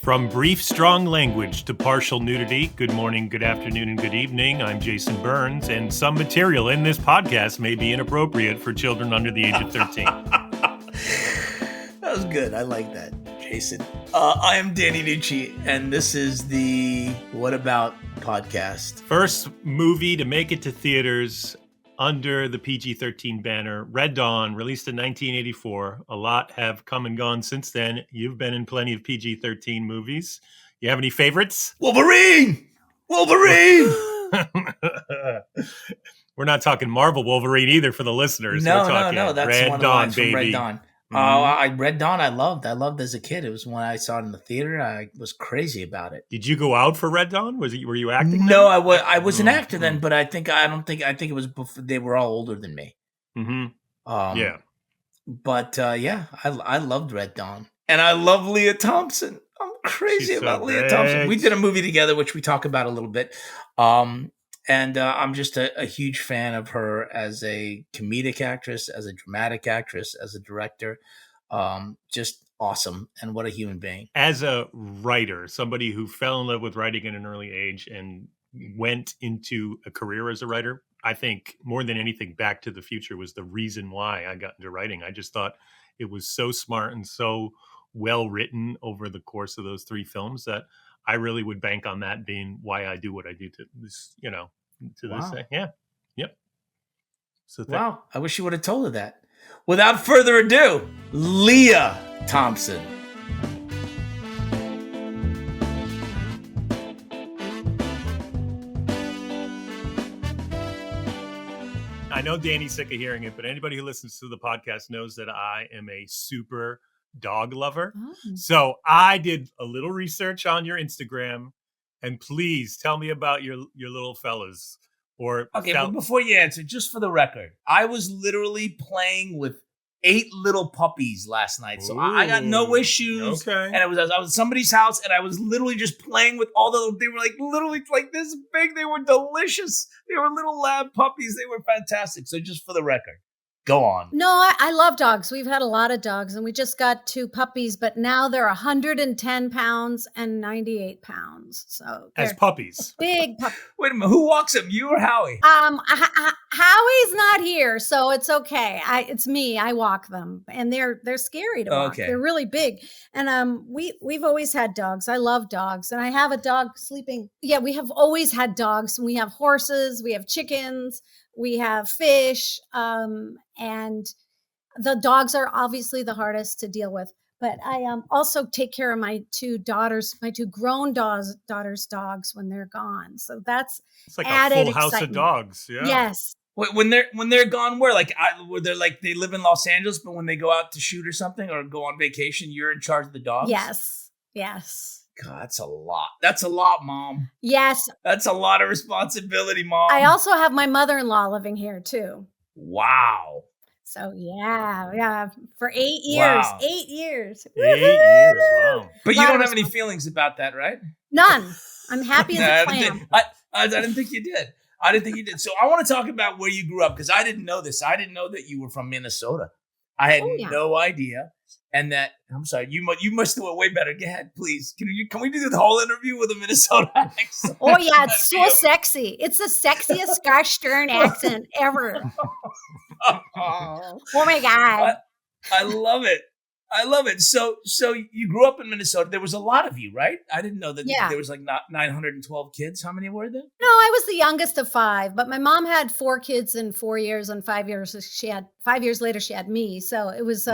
From brief, strong language to partial nudity, good morning, good afternoon, and good evening. I'm Jason Burns, and some material in this podcast may be inappropriate for children under the age of 13. That was good. I like that, Jason. I am Danny Nucci, and this is the What About podcast. First movie to make it to theaters under the PG-13 banner, Red Dawn, released in 1984. A lot have come and gone since then. You've been in plenty of PG-13 movies. You have any favorites? Wolverine! We're not talking Marvel Wolverine either for the listeners. No. We're talking That's Red one of the Dawn, lines from baby. Red Dawn. Red Dawn, I loved as a kid. It was when I saw it in the theater. I was crazy about it. Did you go out for Red Dawn? Were you acting? No, then? I was an actor then, but I think it was before they were all older than me. Mm-hmm. Yeah. But I loved Red Dawn, and I love Lea Thompson. I'm crazy about Lea Thompson. We did a movie together, which we talk about a little bit. And I'm just a huge fan of her as a comedic actress, as a dramatic actress, as a director. Just awesome. And what a human being. As a writer, somebody who fell in love with writing at an early age and went into a career as a writer, I think more than anything, Back to the Future was the reason why I got into writing. I just thought it was so smart and so well written over the course of those three films that I really would bank on that being why I do what I do to this, to this day. Yeah. Yep. So wow. I wish you would have told her that. Without further ado, Lea Thompson. I know Danny's sick of hearing it, but anybody who listens to the podcast knows that I am a super dog lover. Oh. So I did a little research on your Instagram, and please tell me about your little fellas. But before you answer, just for the record, I was literally playing with 8 little puppies last night, so I got no issues. Okay, and I was at somebody's house, and I was literally just playing with all the. They were literally this big. They were delicious. They were little lab puppies. They were fantastic. So just for the record. Go on. No, I love dogs. We've had a lot of dogs, and we just got 2 puppies, but now they're 110 pounds and 98 pounds. So as puppies, big puppies. Wait a minute, who walks them? You or Howie? Howie's not here, so it's okay. It's me. I walk them, and they're scary to walk. Okay. They're really big, and we've always had dogs. I love dogs, and I have a dog sleeping. Yeah, we have always had dogs. We have horses. We have chickens. We have fish, and the dogs are obviously the hardest to deal with. But I also take care of my 2 grown daughters' dogs when they're gone. So that's it's like added a full house excitement. of dogs. Yeah. Yes. When they're gone, where they live in Los Angeles, but when they go out to shoot or something or go on vacation, you're in charge of the dogs? Yes. God, that's a lot. That's a lot, Mom. Yes. That's a lot of responsibility, Mom. I also have my mother-in-law living here too. Wow. So yeah. For 8 years. Wow. 8 years. 8 years. Wow. But you don't have any feelings about that, right? None. I'm happy as a clam. I didn't think you did. So I want to talk about where you grew up, because I didn't know this. I didn't know that you were from Minnesota. I had no idea. And that, I'm sorry, you must do it way better. Go ahead, please. Can we do the whole interview with a Minnesota accent? Oh yeah, it's so sexy. It's the sexiest gosh Stern accent ever. Oh my God. I love it. So you grew up in Minnesota. There was a lot of you, right? I didn't know that there was 912 kids. How many were there? No, I was the youngest of 5, but my mom had 4 kids in 4 years, and 5 years later she had me. So it was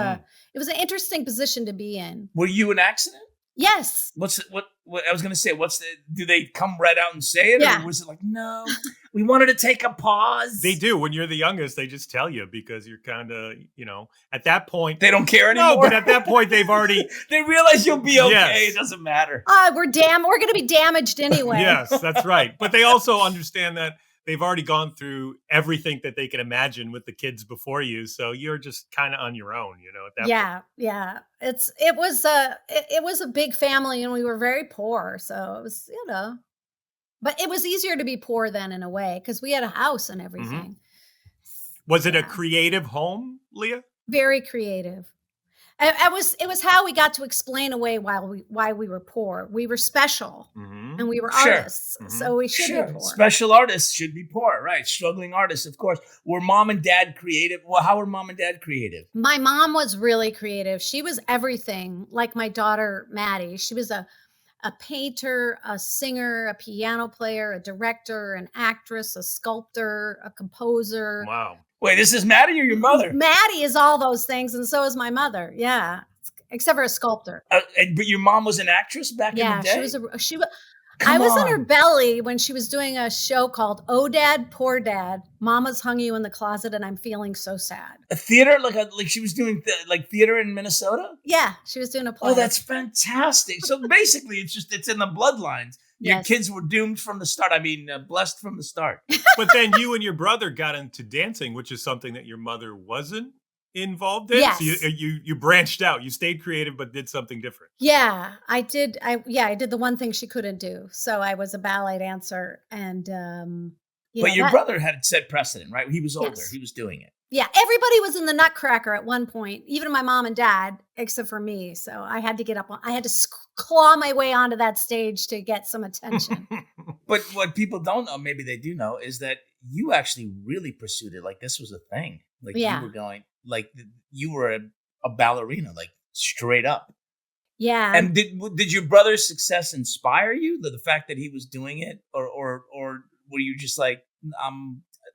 it was an interesting position to be in. Were you an accident? Yes. What I was going to say, do they come right out and say it? Yeah. Or was it like, no, we wanted to take a pause? They do. When you're the youngest, they just tell you, because you're kind of, at that point. They don't care anymore. No, but at that point, they've already. They realize you'll be okay. Yes. It doesn't matter. We're going to be damaged anyway. Yes, that's right. But they also understand that they've already gone through everything that they can imagine with the kids before you. So you're just kind of on your own, at that point. Yeah. It was a big family, and we were very poor. So it was, but it was easier to be poor then, in a way, because we had a house and everything. Mm-hmm. Was it a creative home, Lea? Very creative. It was how we got to explain away why we were poor. We were special, and we were artists, so we should be poor. Special artists should be poor, right? Struggling artists, of course. Were mom and dad creative? Well, how were mom and dad creative? My mom was really creative. She was everything, like my daughter Maddie. She was a painter, a singer, a piano player, a director, an actress, a sculptor, a composer. Wow. Wait, this is Maddie or your mother? Maddie is all those things, and so is my mother. Yeah, except for a sculptor. But your mom was an actress back in the day? Yeah, she was. I was in her belly when she was doing a show called "Oh Dad, Poor Dad." Mama's hung you in the closet, and I'm feeling so sad. A theater, like she was doing theater in Minnesota. Yeah, she was doing a play. Oh, that's fantastic! So basically, it's in the bloodlines. Your kids were doomed from the start. I mean, blessed from the start. But then you and your brother got into dancing, which is something that your mother wasn't involved in. Yes. So you branched out. You stayed creative, but did something different. Yeah, I did. I did the one thing she couldn't do. So I was a ballet dancer, and but your brother had set precedent, right? He was older. Yes. He was doing it. Yeah, everybody was in the Nutcracker at one point, even my mom and dad, except for me. So I had to get up. I had to claw my way onto that stage to get some attention. But what people don't know, maybe they do know, is that you actually really pursued it. Like this was a thing. Like you were going, like you were a ballerina, like straight up. Yeah. And did your brother's success inspire you? The fact that he was doing it, or were you just like,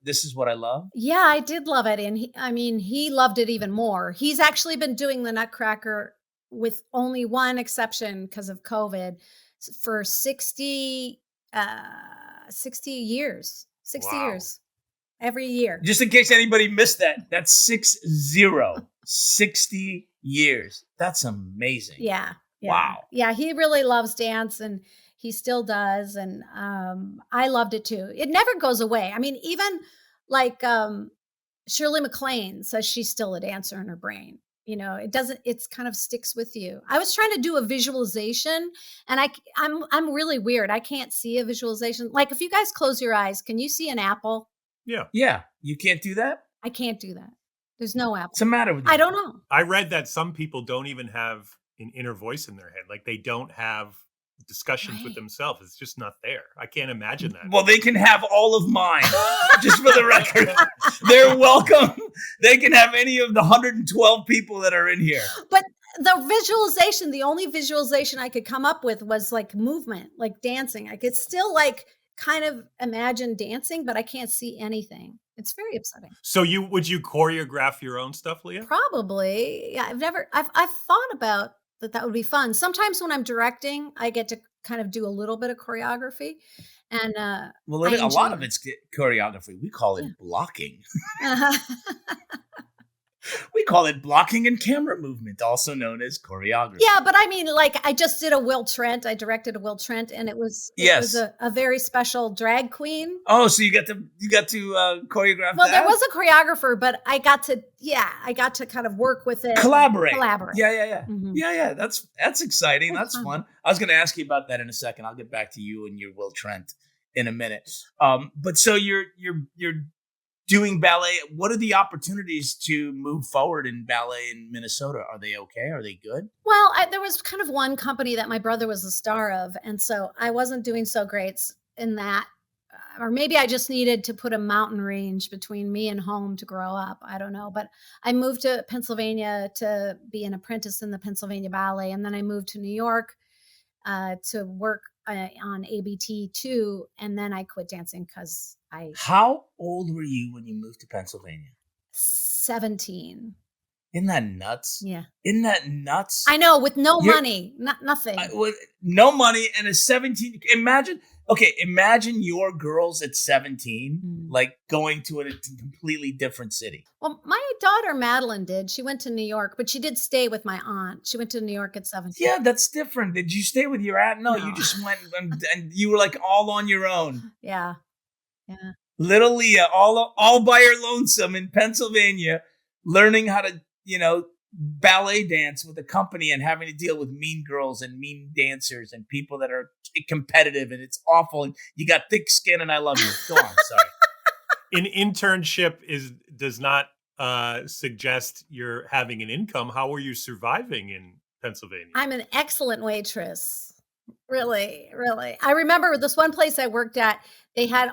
this is what I love? Yeah, I did love it. And he loved it even more. He's actually been doing the Nutcracker with only one exception because of COVID for 60 years. 60 years. Every year. Just in case anybody missed that, that's 60 years. That's amazing. Yeah. Wow. Yeah, he really loves dance, and he still does. And I loved it too. It never goes away. I mean, even like Shirley MacLaine says she's still a dancer in her brain. You know, it's kind of sticks with you. I was trying to do a visualization, and I'm really weird. I can't see a visualization. Like if you guys close your eyes, can you see an apple? Yeah. Yeah. You can't do that? I can't do that. There's no apple. What's the matter with you? I don't know. I read that some people don't even have an inner voice in their head. Like they don't have discussions with themselves. It's just not there. I can't imagine that. Well, they can have all of mine, just for the record. They're welcome. They can have any of the 112 people that are in here. But the visualization, the only visualization I could come up with was like movement, like dancing. I could still like kind of imagine dancing, but I can't see anything. It's very upsetting. So would you choreograph your own stuff, Lea? Probably. Yeah, I've thought about that would be fun. Sometimes when I'm directing, I get to kind of do a little bit of choreography. And a lot of it's choreography. We call it blocking. We call it blocking and camera movement, also known as choreography. Yeah, but I mean, like I just did a Will Trent. I directed a Will Trent, and it was a very special drag queen. Oh, so you got to choreograph. Well, there was a choreographer, but I got to kind of work with it. Collaborate. Yeah. Mm-hmm. Yeah. That's exciting. That's fun. I was going to ask you about that in a second. I'll get back to you and your Will Trent in a minute. But so you're doing ballet. What are the opportunities to move forward in ballet in Minnesota? Are they okay? Are they good? Well, there was kind of one company that my brother was the star of, and so I wasn't doing so great in that. Or maybe I just needed to put a mountain range between me and home to grow up. I don't know. But I moved to Pennsylvania to be an apprentice in the Pennsylvania Ballet, and then I moved to New York to work on ABT too, and then I quit dancing because How old were you when you moved to Pennsylvania? 17. Isn't that nuts? Yeah. Isn't that nuts? I know, with no money, nothing. With no money and a 17. Imagine your girls at 17, like going to a completely different city. Well, my daughter Madeline did. She went to New York, but she did stay with my aunt. She went to New York at 17. Yeah, that's different. Did you stay with your aunt? No. You just went and you were like all on your own. Yeah. Little Lea, all by her lonesome in Pennsylvania, learning how to, ballet dance with a company and having to deal with mean girls and mean dancers and people that are competitive, and it's awful. And you got thick skin, and I love you. Go on, sorry. An internship does not suggest you're having an income. How are you surviving in Pennsylvania? I'm an excellent waitress. Really, really. I remember this one place I worked at, they had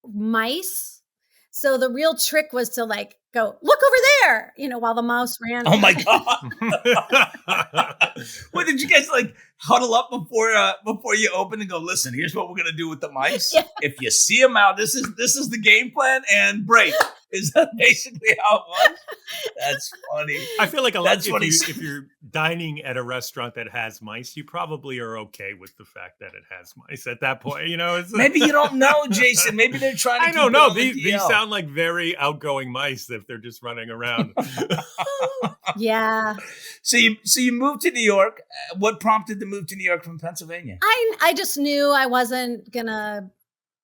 mice. So the real trick was to like go, look over there, while the mouse ran. Oh my God. What did you guys like huddle up before you open and go, listen, here's what we're going to do with the mice. Yeah. If you see them out, this is the game plan and break. Is that basically how it was? That's funny. I feel like if you're dining at a restaurant that has mice, you probably are okay with the fact that it has mice at that point. Maybe you don't know, Jason. Maybe they're trying to. I don't know. These sound like very outgoing mice if they're just running around. Yeah. So you moved to New York. What prompted the move to New York from Pennsylvania? I just knew I wasn't gonna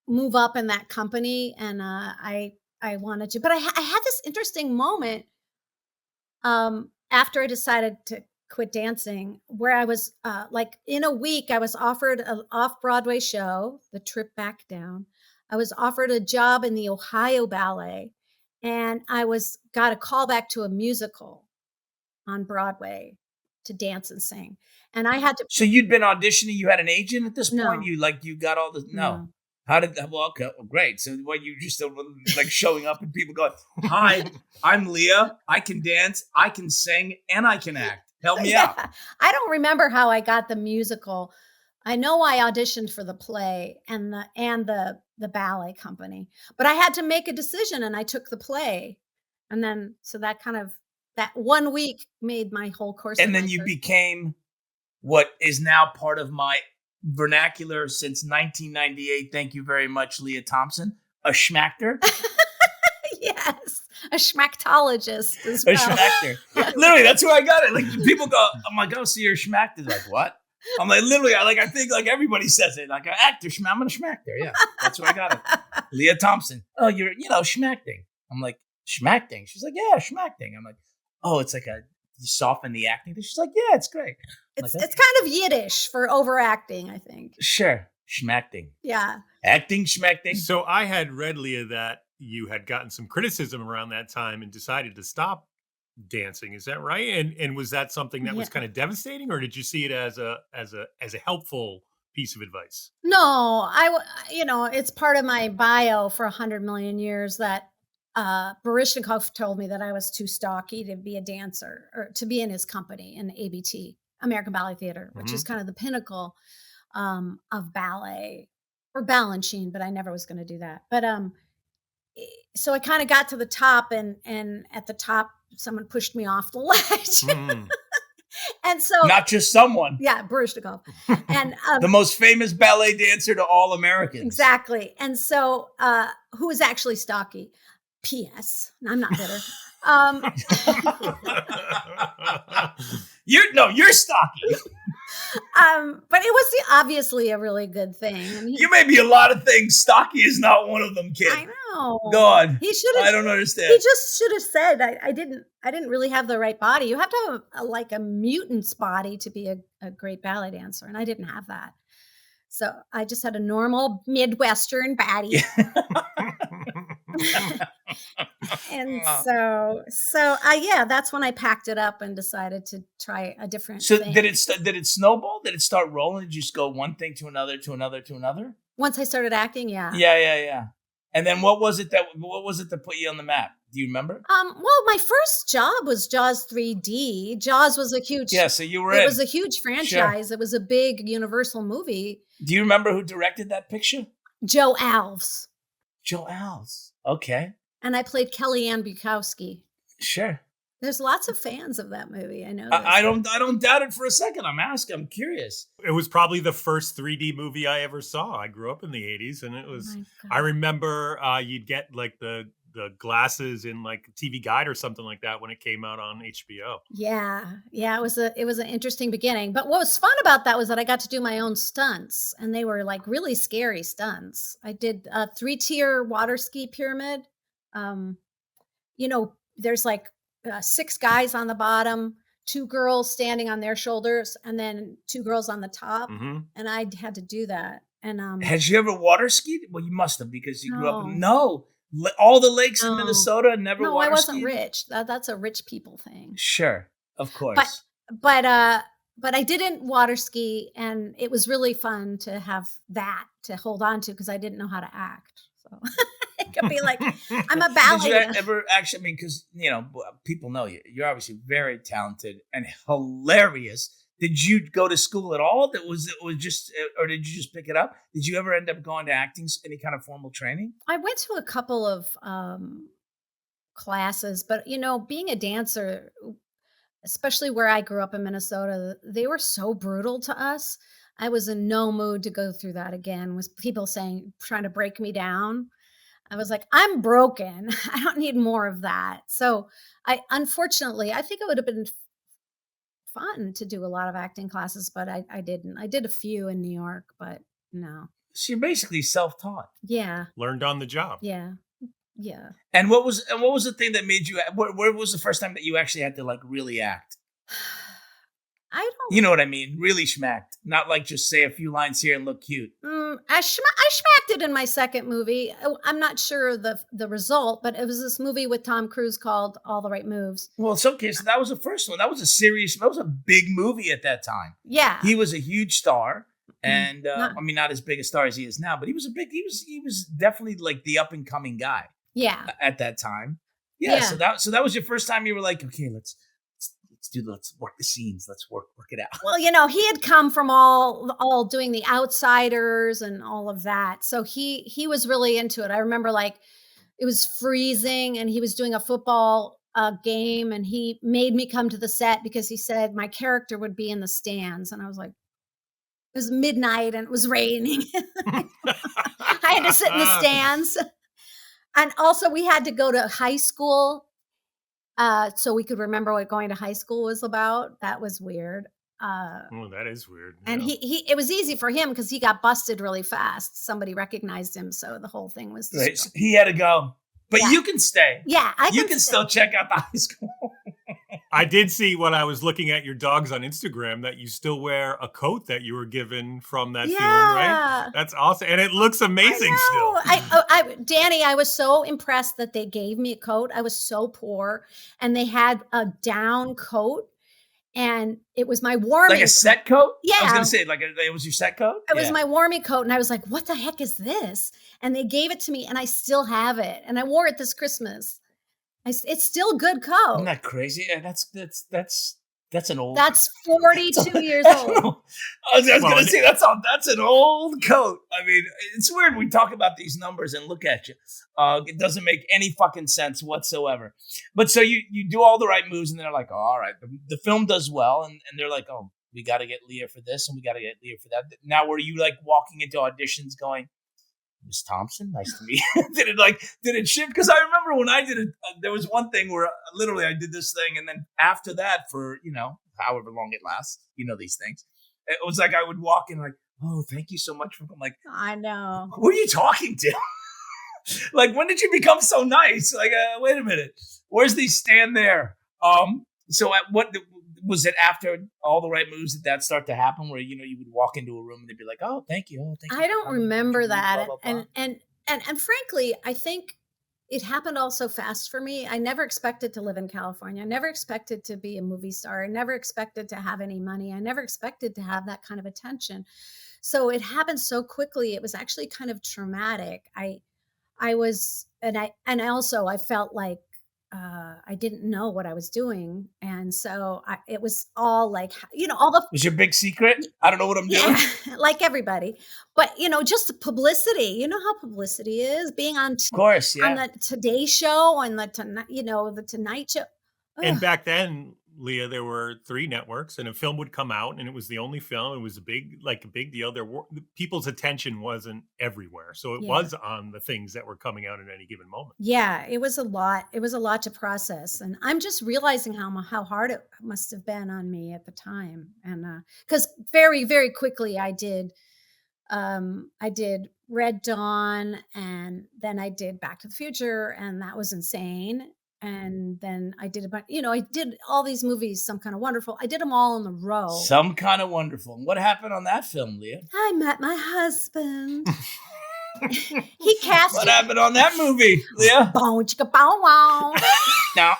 move up in that company, and I wanted to, but I had this interesting moment after I decided to quit dancing, where I was like in a week, I was offered an off-Broadway show, The Trip Back Down. I was offered a job in the Ohio Ballet, and got a call back to a musical on Broadway to dance and sing. And I had to. So you'd been auditioning. You had an agent at this No. point. You got all the no. How did that? Well, okay, well, great. So what, you just like showing up and people going, "Hi, I'm Lea. I can dance, I can sing, and I can act. Help me out." I don't remember how I got the musical. I know I auditioned for the play and the ballet company, but I had to make a decision, and I took the play, and then so that 1 week made my whole course. And then you became what is now part of my vernacular since 1998. Thank you very much, Lea Thompson. A schmachter. Yes, a schmactologist as well. A schmachter. Literally, that's where I got it. Like people go, "I'm like, oh, so you're a schmachter?" Like what? I'm like, literally, I think like everybody says it. Like an actor, I'm a schmachter. Yeah, that's where I got it. Lea Thompson. Oh, you're schmacting. I'm like, schmacting. She's like, yeah, schmacting. I'm like, oh, it's like you soften the acting. She's like, yeah, it's great. It's kind of Yiddish for overacting, I think. Sure. Schmacting. Yeah. Acting, schmacting. So I had read, Lea, that you had gotten some criticism around that time and decided to stop dancing. Is that right? And was that something that was kind of devastating, or did you see it as a helpful piece of advice? No, it's part of my bio for 100 million years that Baryshnikov told me that I was too stocky to be a dancer or to be in his company in ABT, American Ballet Theater, which is kind of the pinnacle of ballet, or Balanchine, but I never was going to do that. But so I kind of got to the top, and at the top, someone pushed me off the ledge. And so, not just someone. Yeah, Baryshnikov. And the most famous ballet dancer to all Americans. Exactly. And so who was actually stocky? P.S. I'm not bitter. You're stocky. But it was obviously a really good thing. I mean, you may be a lot of things. Stocky is not one of them, kid. I know. Go on. He should have. I don't understand. He just should have said, I didn't really have the right body. You have to have a mutant's body to be a great ballet dancer, and I didn't have that. So I just had a normal Midwestern body. And yeah, that's when I packed it up and decided to try a different thing. Did it snowball? Did it start rolling? Did you just go one thing to another, to another, to another? Once I started acting, yeah. Yeah. And then what was it that put you on the map? Do you remember? Well, my first job was Jaws 3D. Jaws was a huge. Yeah, so you were. It was a huge franchise. Sure. It was a big Universal movie. Do you remember who directed that picture? Joe Alves. Joe Alves. Okay. And I played Kellyanne Bukowski. Sure. There's lots of fans of that movie. I know. I don't doubt it for a second. I'm curious. It was probably the first 3D movie I ever saw. I grew up in the 80s, and it was. I remember you'd get like the glasses in like TV Guide or something like that when it came out on HBO. Yeah. It was an interesting beginning. But what was fun about that was that I got to do my own stunts, and they were like really scary stunts. I did a 3-tier water ski pyramid. There's like 6 guys on the bottom, 2 girls standing on their shoulders, and then 2 girls on the top. Mm-hmm. And I had to do that. And had you ever water skied? Well, you must have, because you grew up. No. All the lakes in Minnesota, never No, water I wasn't skied? rich. That's a rich people thing. Sure, of But course. but I didn't water ski, and it was really fun to have that to hold on to because I didn't know how to act. So it could be like I'm a Did you ballet. ever actually? I mean, because people know you. You're obviously very talented and hilarious. Did you go to school at all? It was just, or did you just pick it up? Did you ever end up going to acting, any kind of formal training? I went to a couple of classes, but being a dancer, especially where I grew up in Minnesota, they were so brutal to us. I was in no mood to go through that again, with people trying to break me down. I was like, I'm broken. I don't need more of that. So unfortunately, I think it would have been fun to do a lot of acting classes, but I didn't. I did a few in New York, but no. So you're basically self-taught. Yeah. Learned on the job. Yeah. Yeah. And what was the thing that made you? Where was the first time that you actually had to like really act? I don't. You know what I mean? Really schmacked, not like just say a few lines here and look cute. I schmacked it in my second movie. I'm not sure the result, but it was this movie with Tom Cruise called All the Right Moves. Well, in some cases, that was the first one. That was a big movie at that time. Yeah, he was a huge star, and not as big a star as he is now, but he was definitely like the up and coming guy. Yeah, at that time. Yeah. So that was your first time you were like, okay, let's work the scenes. Let's work it out. Well, he had come from all doing The Outsiders and all of that. So he was really into it. I remember like it was freezing and he was doing a football game and he made me come to the set because he said my character would be in the stands. And I was like, it was midnight and it was raining. I had to sit in the stands. And also we had to go to high school so we could remember what going to high school was about. That was weird. That is weird. And it was easy for him because he got busted really fast. Somebody recognized him, so the whole thing was right. So he had to go, but you can stay. Yeah, you can still check out the high school. I did see when I was looking at your dogs on Instagram that you still wear a coat that you were given from that film, right? That's awesome, and it looks amazing still. Danny, I was so impressed that they gave me a coat. I was so poor, and they had a down coat, and it was my warmie, like a set coat. Yeah, I was gonna say it was your set coat. It was my warmie coat, and I was like, "What the heck is this?" And they gave it to me, and I still have it, and I wore it this Christmas. It's still a good coat. Isn't that crazy? That's an old. That's 42 years old. I was gonna say that's an old coat. I mean, it's weird we talk about these numbers and look at you. It doesn't make any fucking sense whatsoever. But so you do all the right moves, and they're like, oh, all right, the film does well, and they're like, oh, we got to get Lea for this, and we got to get Lea for that. Now, were you like walking into auditions going, Miss Thompson, nice to meet you. Did it shift? Because I remember when I did it, there was one thing where literally I did this thing, and then after that, for however long it lasts, these things, it was like I would walk in like, oh, thank you so much for. I'm like, I know. Who are you talking to? Like, when did you become so nice? Like, wait a minute, where's the stand there? So at what was it after all the right moves that start to happen where you would walk into a room and they'd be like, oh, thank you, I don't remember that. Blah, blah, blah. And frankly, I think it happened all so fast for me. I never expected to live in California. I never expected to be a movie star. I never expected to have any money. I never expected to have that kind of attention. So it happened so quickly. It was actually kind of traumatic. I was, and I felt like I didn't know what I was doing. And so it was all like, all the... Was your big secret? I don't know what I'm doing. Like everybody. But, just the publicity. You know how publicity is? Being on... Of course, yeah. On the Today Show and the Tonight Show. Ugh. And back then, Lea, there were 3 networks, and a film would come out, and it was the only film. It was a big deal. People's attention wasn't everywhere, so it was on the things that were coming out at any given moment. Yeah, it was a lot. It was a lot to process, and I'm just realizing how hard it must have been on me at the time. And because very, very quickly I did Red Dawn, and then I did Back to the Future, and that was insane. And then I did I did all these movies, Some Kind of Wonderful. I did them all in a row. Some Kind of Wonderful. And what happened on that film, Lea? I met my husband. He cast What happened on that movie, Leah? Bow chicka bow wow. Now,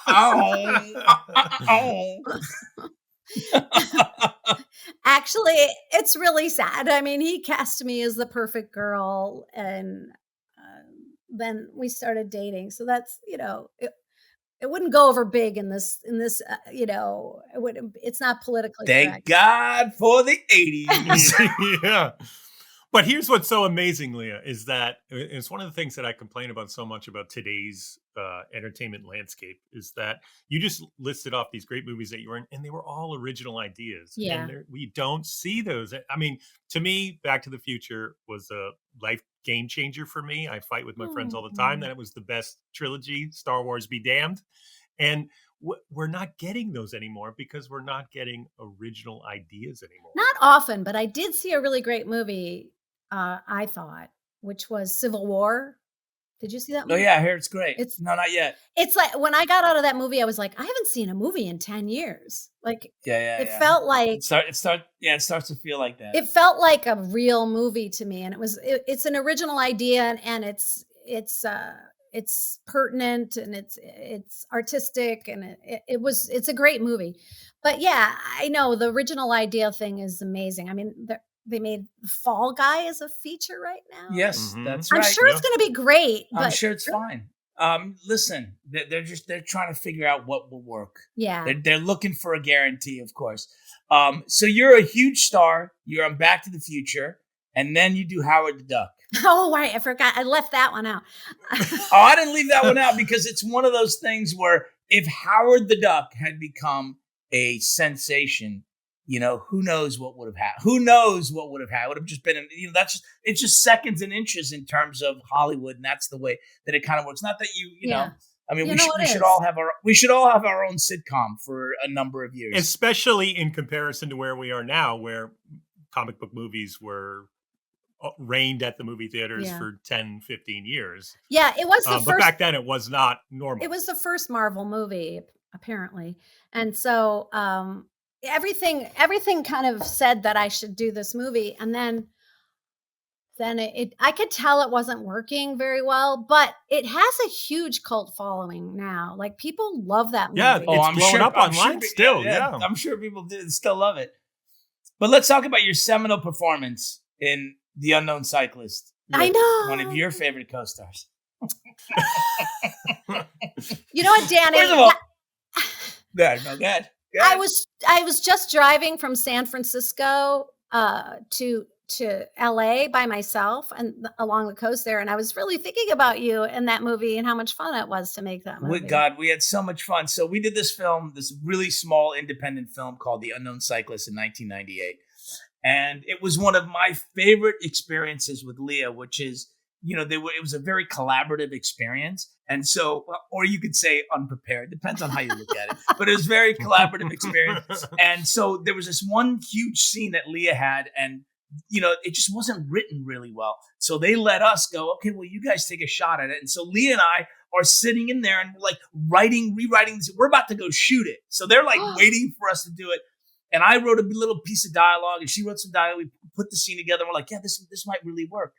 Actually, it's really sad. I mean, he cast me as the perfect girl, and then we started dating. So that's, it wouldn't go over big in this, it's not politically correct. Thank God for the 80s. Yeah. But here's what's so amazing, Leah, is that it's one of the things that I complain about so much about today's entertainment landscape is that you just listed off these great movies that you were in, and they were all original ideas. Yeah. And we don't see those. I mean, to me, Back to the Future was a life game changer for me. I fight with my friends all the time that it was the best trilogy, Star Wars be damned. And we're not getting those anymore because we're not getting original ideas anymore. Not often, but I did see a really great movie, I thought, which was Civil War. Did you see that movie? Oh, yeah, I hear it's great. No, not yet. It's like, when I got out of that movie, I was like, I haven't seen a movie in 10 years. Like, it felt like... It starts to feel like that. It felt like a real movie to me. And it's an original idea, and it's pertinent, and it's artistic, and it's a great movie. But yeah, I know the original idea thing is amazing. I mean, they made Fall Guy as a feature right now. Yes, that's right. I'm sure it's going to be great. But I'm sure it's fine. Listen, they're trying to figure out what will work. Yeah, they're looking for a guarantee, of course. So you're a huge star. You're on Back to the Future, and then you do Howard the Duck. Oh, right. I forgot. I left that one out. I didn't leave that one out because it's one of those things where if Howard the Duck had become a sensation, who knows what would have happened? Who knows what would have happened? It would have just been, it's just seconds and inches in terms of Hollywood, and that's the way that it kind of works. Not that I mean, we should all have our own sitcom for a number of years, especially in comparison to where we are now, where comic book movies were reigned at the movie theaters for 10, 15 years. Yeah, it was the first. But back then, it was not normal. It was the first Marvel movie, apparently, and so everything kind of said that I should do this movie, and then I could tell it wasn't working very well, but it has a huge cult following now. Like, people love that movie. Yeah, it's blowing up online still. Yeah, I'm sure people still love it. But let's talk about your seminal performance in The Unknown Cyclist. I know, one of your favorite co-stars. You know what, Danny? First of all, go ahead. I was just driving from San Francisco to LA by myself and along the coast there, and I was really thinking about you and that movie and how much fun it was to make that movie. God, we had so much fun. So we did this really small independent film called The Unknown Cyclist in 1998. And it was one of my favorite experiences with Lea, which is, it was a very collaborative experience. And so, or you could say unprepared, depends on how you look at it, but it was a very collaborative experience. And so there was this one huge scene that Lea had, and, it just wasn't written really well. So they let us go, okay, well, you guys take a shot at it. And so Lea and I are sitting in there and we're like rewriting this. We're about to go shoot it. So they're like waiting for us to do it. And I wrote a little piece of dialogue, and she wrote some dialogue. We put the scene together. And we're like, yeah, this might really work.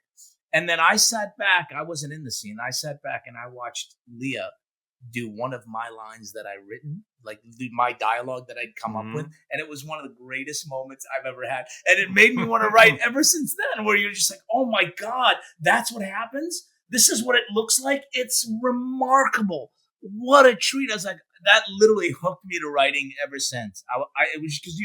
And then I sat back. I wasn't in the scene. I sat back and I watched Lea do one of my lines that I'd written, like my dialogue that I'd come up with. And it was one of the greatest moments I've ever had. And it made me want to write ever since then, where you're just like, oh my God, that's what happens? This is what it looks like? It's remarkable. What a treat. I was like, that literally hooked me to writing ever since. It was because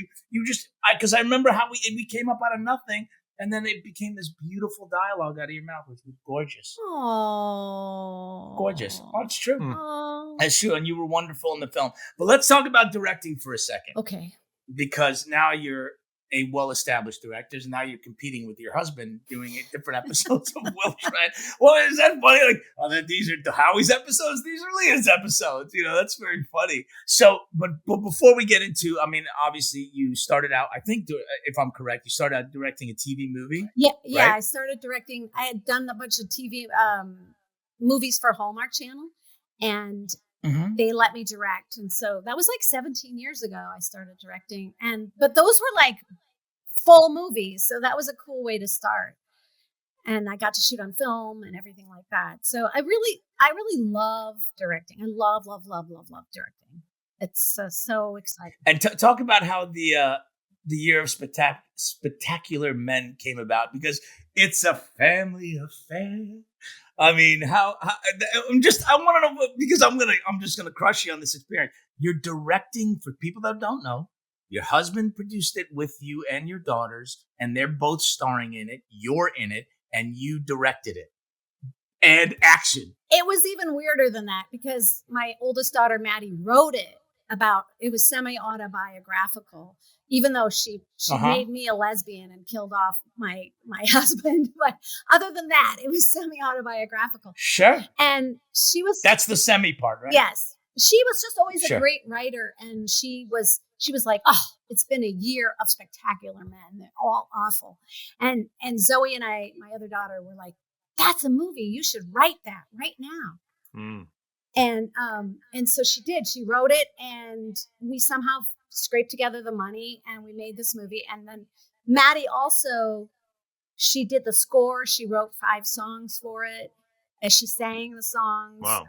because I remember how we came up out of nothing, and then it became this beautiful dialogue out of your mouth, which was gorgeous. Aww. Gorgeous. Oh, it's true. Aww. It's true, and you were wonderful in the film. But let's talk about directing for a second. Okay. Because now you're a well-established director, and now you're competing with your husband doing different episodes of Will Trent. Well, is that funny? Like, these are Howie's episodes, these are Leah's episodes. That's very funny. So, but before we get into, obviously you started out, I think, if I'm correct, you started out directing a TV movie. Yeah, right? I started directing. I had done a bunch of TV movies for Hallmark Channel, and they let me direct. And so that was like 17 years ago I started directing. But those were like full movies. So that was a cool way to start. and I got to shoot on film and everything like that. So I really love directing. I love directing. It's so exciting. And talk about how the Year of Spectacular Men came about, because it's a family affair. I mean, I want to know, because I'm just gonna crush you on this experience. You're directing, for people that don't know. Your husband produced it with you and your daughters, and they're both starring in it. You're in it, and you directed it. And action. It was even weirder than that, because my oldest daughter, Maddie, wrote it. It was semi-autobiographical, even though she made me a lesbian and killed off my husband. But other than that, it was semi-autobiographical. Sure. And that's the semi part, right? Yes. She was just always a great writer. And she was like, oh, it's been a year of spectacular men. They're all awful. And Zoe and I, my other daughter, were like, that's a movie. You should write that right now. Mm. And so she did. She wrote it, and we somehow scraped together the money, and we made this movie. And then Maddie also, she did the score. She wrote 5 songs for it, as she sang the songs. Wow.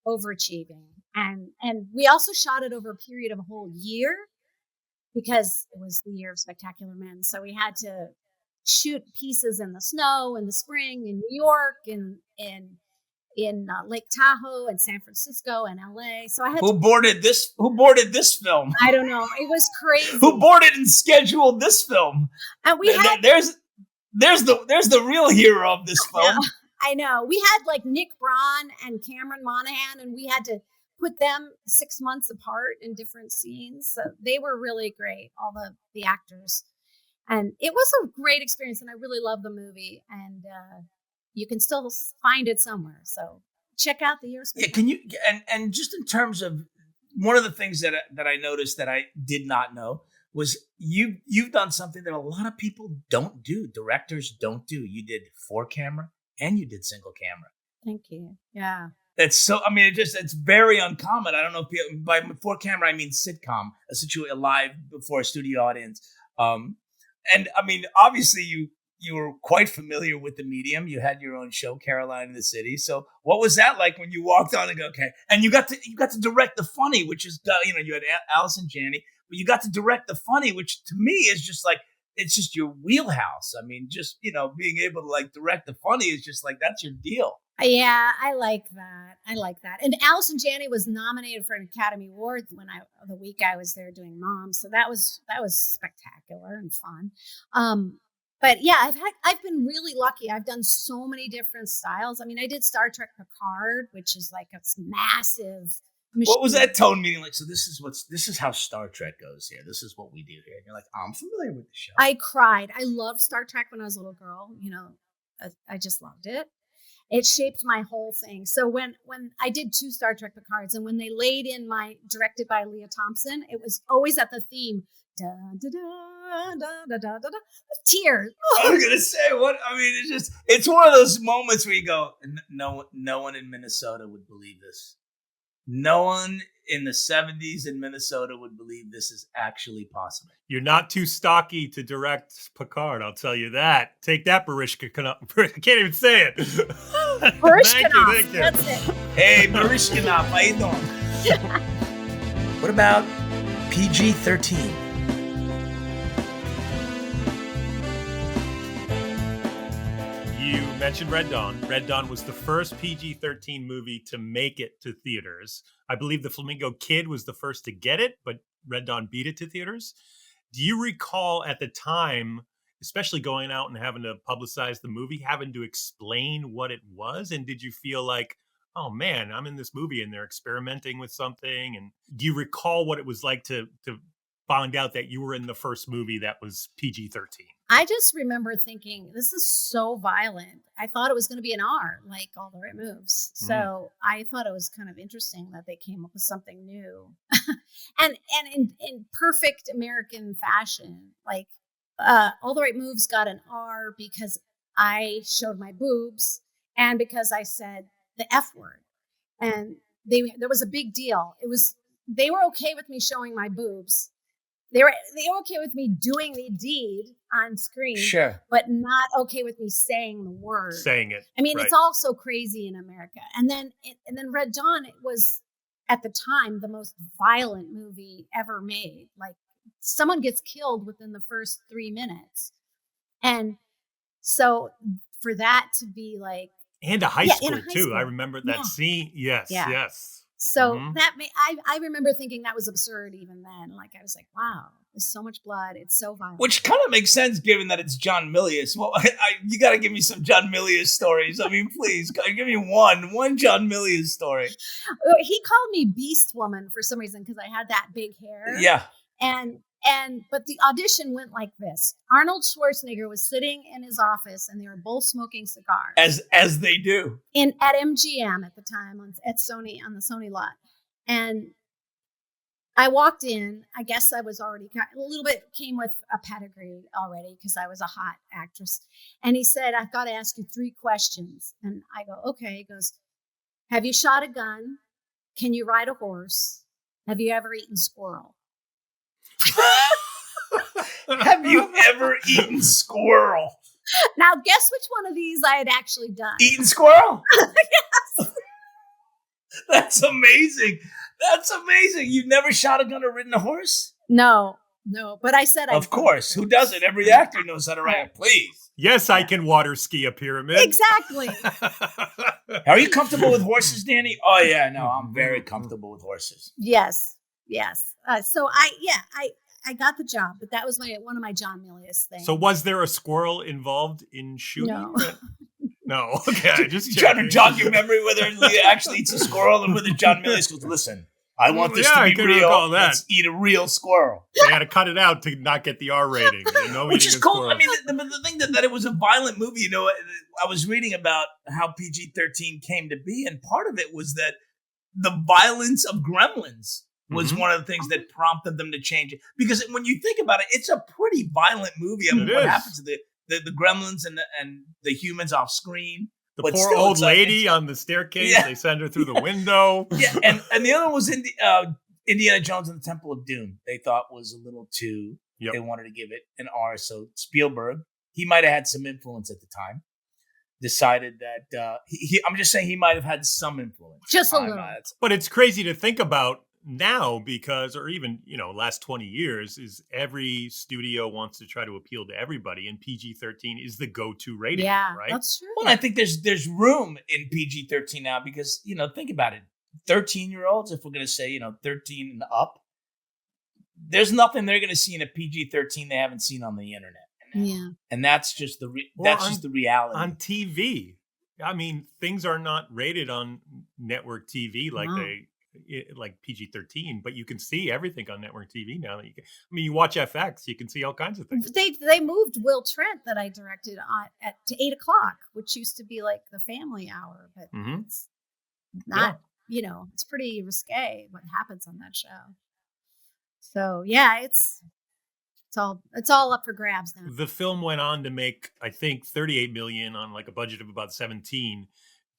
Overachieving. And we also shot it over a period of a whole year, because it was the Year of Spectacular Men. So we had to shoot pieces in the snow, in the spring, in New York, in Lake Tahoe, and San Francisco, and LA. So I had Who boarded this film? I don't know. It was crazy. Who boarded and scheduled this film? And we had there's the real hero of this film. I know. We had like Nick Braun and Cameron Monaghan, and we had to put them 6 months apart in different scenes. So they were really great, all the actors. And it was a great experience, and I really love the movie. And you can still find it somewhere. So check out the Year of Spectacular. Yeah, can you and just in terms of one of the things that I noticed that I did not know was you've done something that a lot of people don't do. Directors don't do. You did 4-camera and you did single camera. Thank you. Yeah. That's so. I mean, it's very uncommon. I don't know if by 4-camera I mean sitcom, a live before a studio audience. And I mean, obviously you were quite familiar with the medium. You had your own show, Caroline in the City. So what was that like when you walked on and go, okay, and you got to direct the funny, which is, you had Allison Janney, but you got to direct the funny, which to me is just like, it's just your wheelhouse. I mean, just, being able to like direct the funny is just like, that's your deal. Yeah, I like that. And Allison Janney was nominated for an Academy Award the week I was there doing Mom. So that was spectacular and fun. But yeah, I've been really lucky. I've done so many different styles. I mean, I did Star Trek Picard, which is like a massive machine. What was that tone meeting like? So this is how Star Trek goes here. This is what we do here. And you're like, I'm familiar with the show. I cried. I loved Star Trek when I was a little girl. I just loved it. It shaped my whole thing. So when I did 2 Star Trek Picards, and when they laid in directed by Lea Thompson, it was always at the theme. Da, da, da, da, da, da, da, tears. I was gonna say it's one of those moments where you go, no one in Minnesota would believe this. No one in the 70s in Minnesota would believe this is actually possible. You're not too stocky to direct Picard, I'll tell you that. Take that, Barishkinov. I can't even say it. Barishkinov. Thank you. That's it. Hey, Barishkinov, how you doing? What about PG-13? You mentioned Red Dawn. Red Dawn was the first PG-13 movie to make it to theaters. I believe The Flamingo Kid was the first to get it, but Red Dawn beat it to theaters. Do you recall at the time, especially going out and having to publicize the movie, having to explain what it was? And did you feel like, oh man, I'm in this movie and they're experimenting with something? And do you recall what it was like to find out that you were in the first movie that was PG-13? I just remember thinking, this is so violent. I thought it was going to be an R, like All the Right Moves. So I thought it was kind of interesting that they came up with something new. and in perfect American fashion, like All the Right Moves got an R because I showed my boobs and because I said the F word. And there was a big deal. They were okay with me showing my boobs they were okay with me doing the deed on screen, sure, but not okay with me saying the word. Saying it. I mean, right. It's all so crazy in America. And then Red Dawn, it was at the time the most violent movie ever made. Like, someone gets killed within the first 3 minutes. And so for that to be like, and a high school too. I remember that scene. Yes. So I remember thinking that was absurd even then. Like, I was like, wow, there's so much blood. It's so violent. Which kind of makes sense given that it's John Milius. Well, you got to give me some John Milius stories. I mean, please, give me one John Milius story. He called me Beast Woman for some reason because I had that big hair. Yeah. But the audition went like this. Arnold Schwarzenegger was sitting in his office and they were both smoking cigars. As they do. At MGM at the time at Sony, on the Sony lot. And I walked in. I guess I was already a little bit, came with a pedigree already because I was a hot actress. And he said, I've got to ask you 3 questions. And I go, okay. He goes, have you shot a gun? Can you ride a horse? Have you ever eaten squirrel? Have you ever eaten squirrel? Now, guess which one of these I had actually done. Eaten squirrel? Yes. That's amazing. You've never shot a gun or ridden a horse? No. But I said Of course. Who doesn't? Every actor knows how to ride it. Please. Yes, I can water ski a pyramid. Exactly. Are you comfortable with horses, Danny? Oh, yeah. No, I'm very comfortable with horses. Yes. So I got the job, but that was one of my John Milius things. So was there a squirrel involved in shooting? No. No. Okay. Just trying to jog your memory whether Lea actually eats a squirrel and whether John Milius goes, listen, I want this to be real. Let's eat a real squirrel. They had to cut it out to not get the R rating. Which is cool. I mean, the thing that it was a violent movie, I was reading about how PG-13 came to be, and part of it was that the violence of Gremlins was one of the things that prompted them to change it. Because when you think about it, it's a pretty violent movie. I mean, what happens to the Gremlins and the humans off screen? The poor old lady on the staircase. Yeah. They send her through the window. Yeah, and the other one was Indiana Jones and the Temple of Doom. They thought was a little too. Yep. They wanted to give it an R. So Spielberg, he might have had some influence at the time. Decided that I'm just saying he might have had some influence. Just a little. But it's crazy to think about now because, or even, last 20 years, is every studio wants to try to appeal to everybody, and PG-13 is the go-to rating. Yeah, right? That's true. Well, I think there's room in PG-13 now because, think about it. 13-year-olds, if we're going to say, 13 and up, there's nothing they're going to see in a PG-13 they haven't seen on the internet. Yeah. And that's just just the reality. On TV. I mean, things are not rated on network TV like PG-13, but you can see everything on network TV now. You watch FX, you can see all kinds of things. They moved Will Trent that I directed to 8:00, which used to be like the family hour, but it's not. It's pretty risque what happens on that show. So yeah, it's all up for grabs now. The film went on to make, I think, $38 million on like a budget of about 17.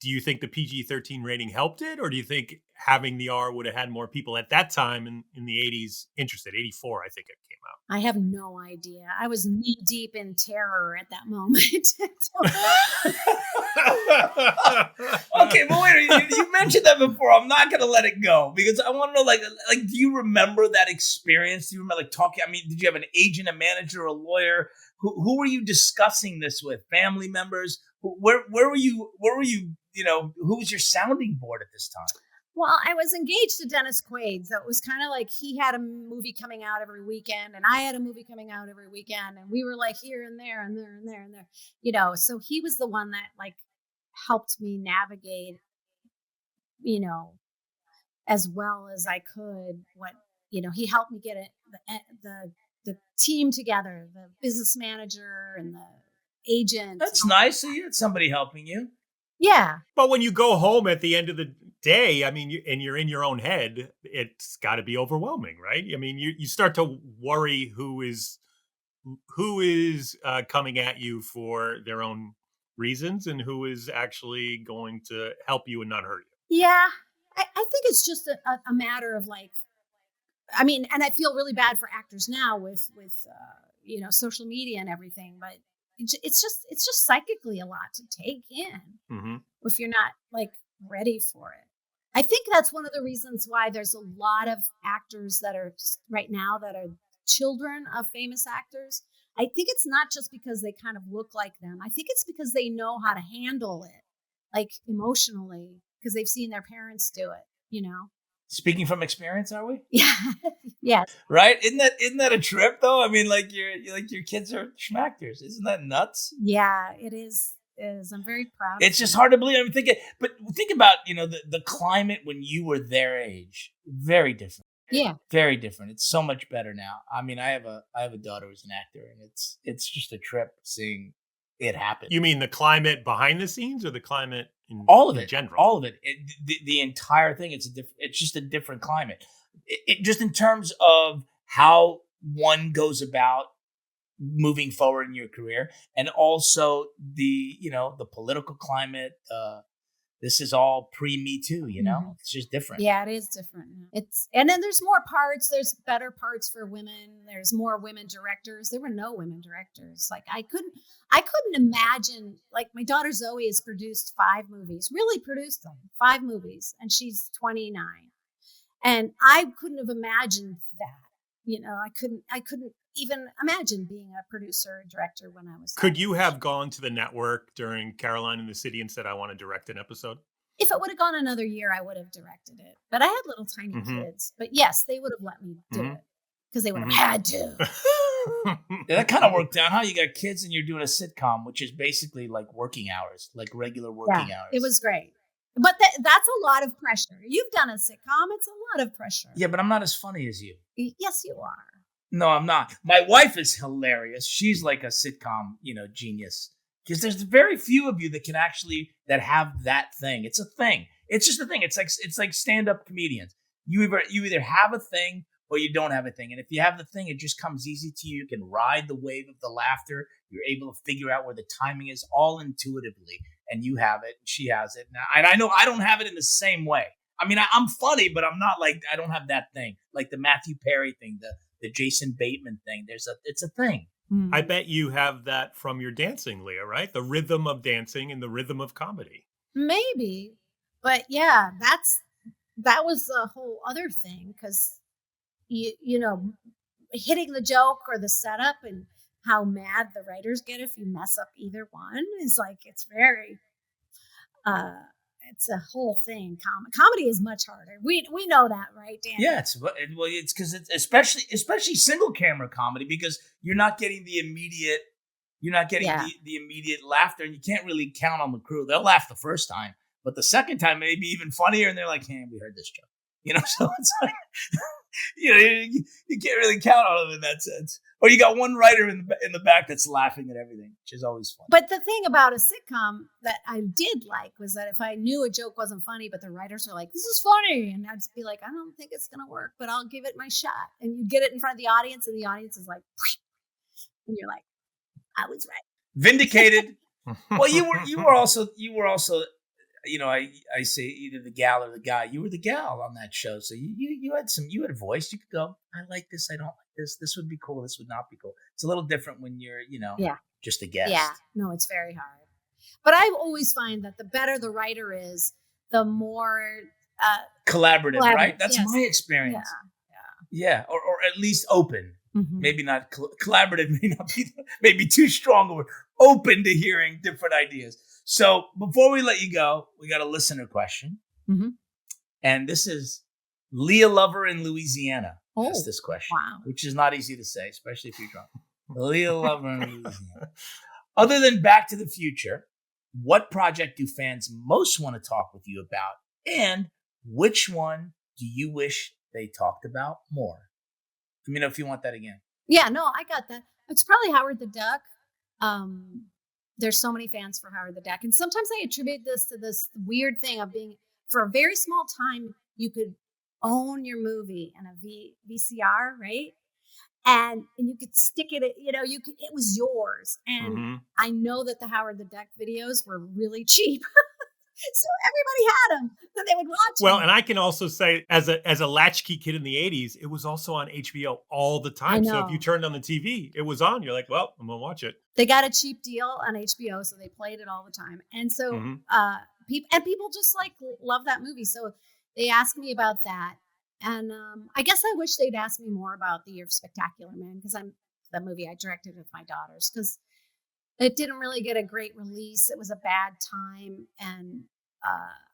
Do you think the PG-13 rating helped it, or do you think having the R would have had more people at that time in the 80s interested? 84, I think it came out. I have no idea. I was knee deep in terror at that moment. Okay, but wait, you mentioned that before. I'm not going to let it go because I want to know, like, do you remember that experience? Do you remember talking? I mean, did you have an agent, a manager, a lawyer? Who were you discussing this with? Family members? Where were you? Who was your sounding board at this time? Well, I was engaged to Dennis Quaid, so it was kind of like he had a movie coming out every weekend, and I had a movie coming out every weekend, and we were like here and there and there and there and there, So he was the one that like helped me navigate, as well as I could. He helped me get the team together, the business manager and the agent. That's nice. So you had somebody helping you. Yeah. But when you go home at the end of the day, I mean, and you're in your own head, it's got to be overwhelming, right? I mean, you start to worry who is coming at you for their own reasons and who is actually going to help you and not hurt you. Yeah. I think it's just a matter of like I mean, and I feel really bad for actors now with social media and everything, but it's just psychically a lot to take in if you're not like ready for it. I think that's one of the reasons why there's a lot of actors that are right now that are children of famous actors. I think it's not just because they kind of look like them. I think it's because they know how to handle it, like emotionally, because they've seen their parents do it, Speaking from experience, are we? Yeah. Yes. Right? Isn't that a trip though? I mean, like your kids are schmackers. Isn't that nuts? Yeah, it is. I'm very proud. It's just hard to believe. I'm thinking, but think about, the climate when you were their age. Very different. Yeah. Very different. It's so much better now. I mean, I have a daughter who's an actor, and it's just a trip seeing it happen. You mean the climate behind the scenes or the climate in general? All of it. The entire thing. It's just a different climate. It just in terms of how one goes about moving forward in your career, and also the political climate. This is all pre-Me Too, It's just different. Yeah, it is different. And then there's more parts. There's better parts for women. There's more women directors. There were no women directors. Like I couldn't imagine. Like my daughter Zoe has produced 5 movies. Really produced them 5 movies, and she's 29. And I couldn't have imagined that. I couldn't even imagine being a producer or director when I was. Could you have gone to the network during Caroline in the City and said, I want to direct an episode? If it would have gone another year, I would have directed it. But I had little tiny kids. But yes, they would have let me do it because they would have had to. Yeah, that kind of worked out, huh? You got kids and you're doing a sitcom, which is basically like working hours, like regular working hours. It was great. But that's a lot of pressure. You've done a sitcom. It's a lot of pressure. Yeah, but I'm not as funny as you. Yes, you are. No, I'm not. My wife is hilarious. She's like a sitcom, genius. Because there's very few of you that have that thing. It's a thing. It's just a thing. It's like stand-up comedians. You either have a thing or you don't have a thing. And if you have the thing, it just comes easy to you. You can ride the wave of the laughter. You're able to figure out where the timing is all intuitively. And you have it. And she has it. Now, and I know I don't have it in the same way. I mean, I'm funny, but I'm not like, I don't have that thing. Like the Matthew Perry thing, the Jason Bateman thing. It's a thing. I bet you have that from your dancing, Lea, right? The rhythm of dancing and the rhythm of comedy. Maybe. But yeah, that was a whole other thing because, hitting the joke or the setup and how mad the writers get if you mess up either one is like, it's very, it's a whole thing. Comedy is much harder. We know that, right, Dan? Yeah, it's because it's especially single camera comedy because you're not getting the immediate the immediate laughter, and you can't really count on the crew. They'll laugh the first time, but the second time may be even funnier, and they're like, "Hey, we heard this joke," So it's like, you can't really count on them in that sense. Or you got one writer in the back that's laughing at everything, which is always fun. But the thing about a sitcom that I did like was that if I knew a joke wasn't funny, but the writers are like, "This is funny," and I'd just be like, "I don't think it's gonna work, but I'll give it my shot." And you get it in front of the audience, and the audience is like, and you're like, "I was right." Vindicated. Well, you were also. I say either the gal or the guy. You were the gal on that show, so you had a voice. You could go, "I like this. I don't like this. This would be cool. This would not be cool." It's a little different when you're, just a guest. Yeah, no, it's very hard. But I always find that the better the writer is, the more collaborative, right? That's my experience. Yeah. Or at least open. Mm-hmm. Maybe not collaborative. Maybe too strong a word. Open to hearing different ideas. So before we let you go, we got a listener question. Mm-hmm. And this is Lea Lover in Louisiana. Asked this question, wow. Which is not easy to say, especially if you're drunk. Lea Lover in Louisiana. Other than Back to the Future, what project do fans most want to talk with you about? And which one do you wish they talked about more? Let me know if you want that again. Yeah, no, I got that. It's probably Howard the Duck. There's so many fans for Howard the Duck. And sometimes I attribute this to this weird thing of being, for a very small time, you could own your movie in a VCR, right? And you could stick it, it was yours. And I know that the Howard the Duck videos were really cheap. So everybody had them, and they would watch Well, them. and I can also say, as a latchkey kid in the 80s, it was also on HBO all the time. So if you turned on the TV, it was on. You're like, well, I'm going to watch it. They got a cheap deal on HBO, so they played it all the time. And so people just like love that movie. So they asked me about that. And I guess I wish they'd asked me more about The Year of Spectacular Man, because the movie I directed with my daughters, because it didn't really get a great release. It was a bad time, and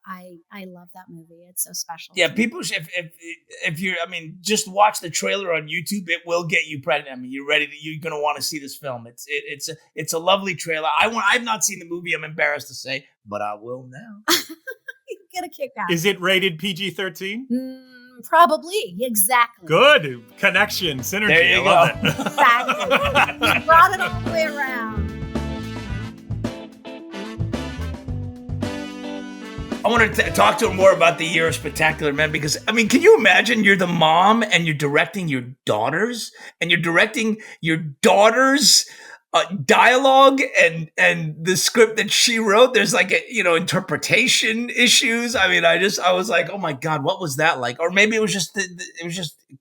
I love that movie. It's so special. Yeah, people if you're, just watch the trailer on YouTube. It will get you pregnant. You're going to want to see this film. It's a lovely trailer. I've not seen the movie. I'm embarrassed to say, but I will now. You get a kick out. Is it rated PG-13? Probably, exactly. Good connection, synergy. There you I love go. it. Exactly. You brought it all the way around. I want to talk to him more about The Year of Spectacular Man, because, can you imagine you're the mom and you're directing your daughters, and you're directing your daughter's dialogue and the script that she wrote? There's like interpretation issues. I was like, oh my God, what was that like? Or maybe it was just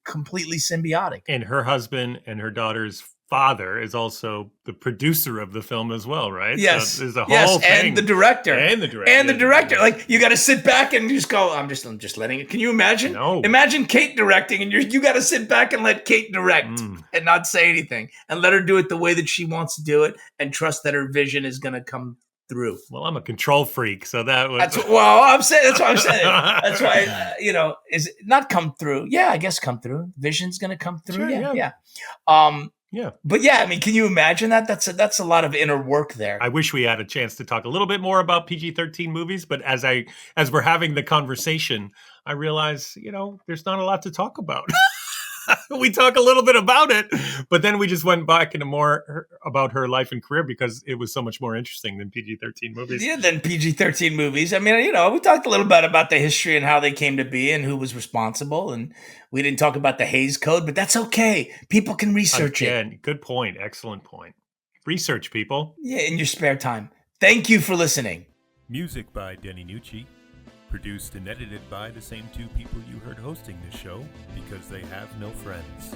completely symbiotic. And her husband and her daughter's father is also the producer of the film as well, right? Yes. So there's a whole thing. And the director. Yeah. Like, you got to sit back and just go, I'm just letting it. Can you imagine? No. Imagine Kate directing, and you got to sit back and let Kate direct and not say anything, and let her do it the way that she wants to do it, and trust that her vision is going to come through. Well, I'm a control freak, so that was... That's what I'm saying. That's why, is it not come through? Yeah, I guess come through. Vision's going to come through. Sure, Yeah. Yeah. But yeah, can you imagine that? That's a lot of inner work there. I wish we had a chance to talk a little bit more about PG-13 movies, but as we're having the conversation, I realize, there's not a lot to talk about. We talk a little bit about it, but then we just went back into more about her life and career because it was so much more interesting than PG-13 movies. Yeah, than PG-13 movies. We talked a little bit about the history and how they came to be and who was responsible, and we didn't talk about the Hays Code, but that's okay. People can research it. Good point. Excellent point. Research, people. Yeah, in your spare time. Thank you for listening. Music by Denny Nucci. Produced and edited by the same two people you heard hosting this show, because they have no friends.